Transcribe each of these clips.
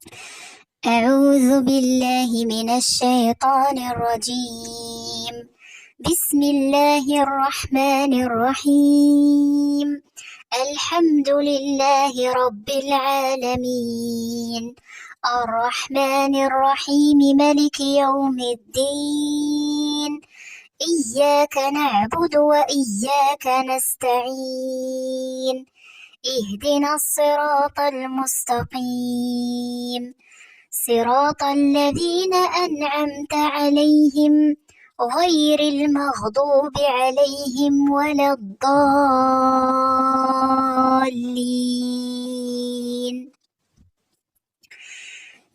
أعوذ بالله من الشيطان الرجيم. بسم الله الرحمن الرحيم. الحمد لله رب العالمين، الرحمن الرحيم، ملك يوم الدين. إياك نعبد وإياك نستعين. اهدنا الصراط المستقيم، صراط الذين أنعمت عليهم غير المغضوب عليهم ولا الضالين.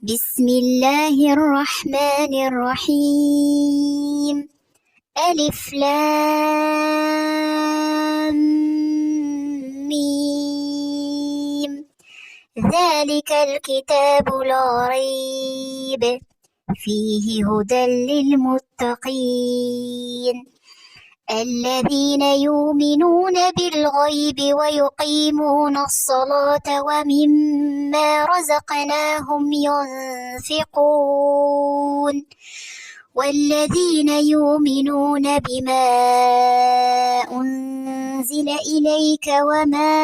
بسم الله الرحمن الرحيم. ألف لام ميم. ذلك الكتاب لا ريب فيه هدى للمتقين، الذين يؤمنون بالغيب ويقيمون الصلاة ومما رزقناهم ينفقون، والذين يؤمنون بما أنزل إليك وما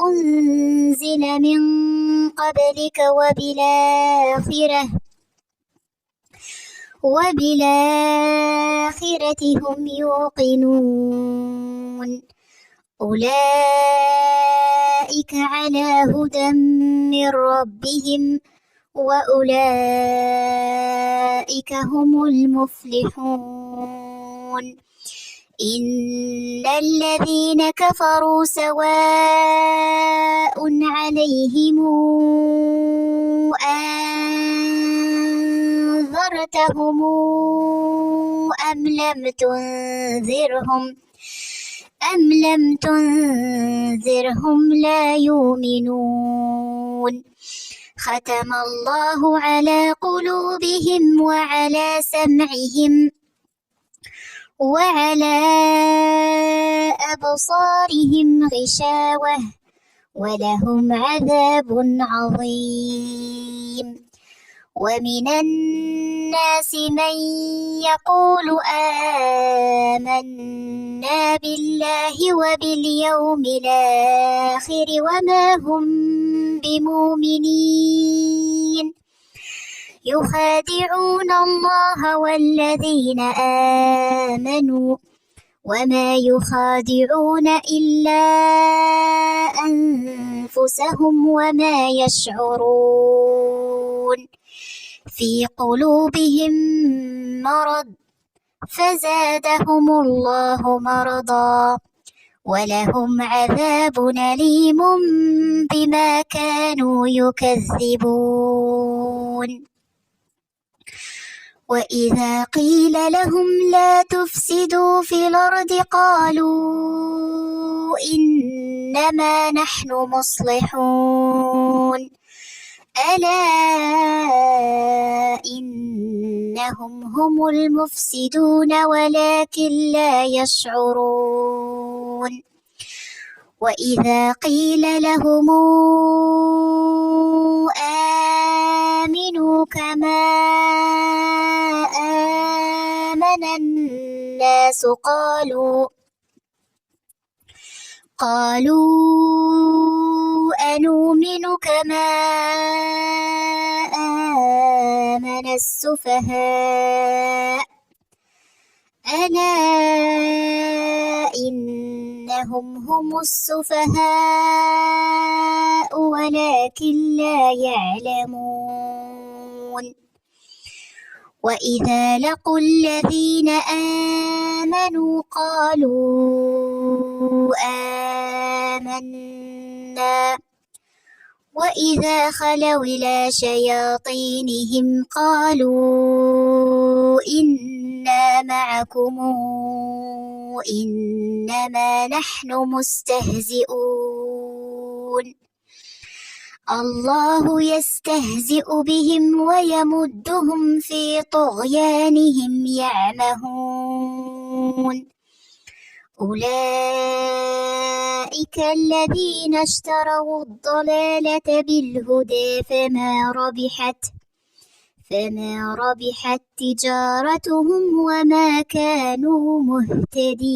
أنزل من قبلك وبالآخرة هم يوقنون. أولئك على هدى من ربهم وأولئك هم المفلحون. إن الذين كفروا سواء عليهم أنذرتهم أم لم تنذرهم لا يؤمنون. ختم الله على قلوبهم وعلى سمعهم وعلى أبصارهم غشاوة ولهم عذاب عظيم. ومن الناس من يقول آمنا بالله وباليوم الآخر وما هم بمؤمنين، يخادعون الله والذين آمنوا وما يخادعون إلا أنفسهم وما يشعرون. في قلوبهم مرض فزادهم الله مرضا ولهم عذاب أليم بما كانوا يكذبون. وإذا قيل لهم لا تفسدوا في الأرض قالوا إنما نحن مصلحون، ألا إنهم هم المفسدون ولكن لا يشعرون. وإذا قيل لهم آمنوا كما آمن الناس قالوا أنؤمن كما آمن السفهاء، ألا إنهم هم السفهاء ولكن لا يعلمون. وإذا لقوا الذين آمنوا قالوا آمنا، وإذا خلوا إلى شياطينهم قالوا إنا معكم إنما نحن مستهزئون. الله يستهزئ بهم ويمدهم في طغيانهم يعمهون. أولئك الذين اشتروا الضلالة بالهدى فما ربحت تجارتهم وما كانوا مهتدين.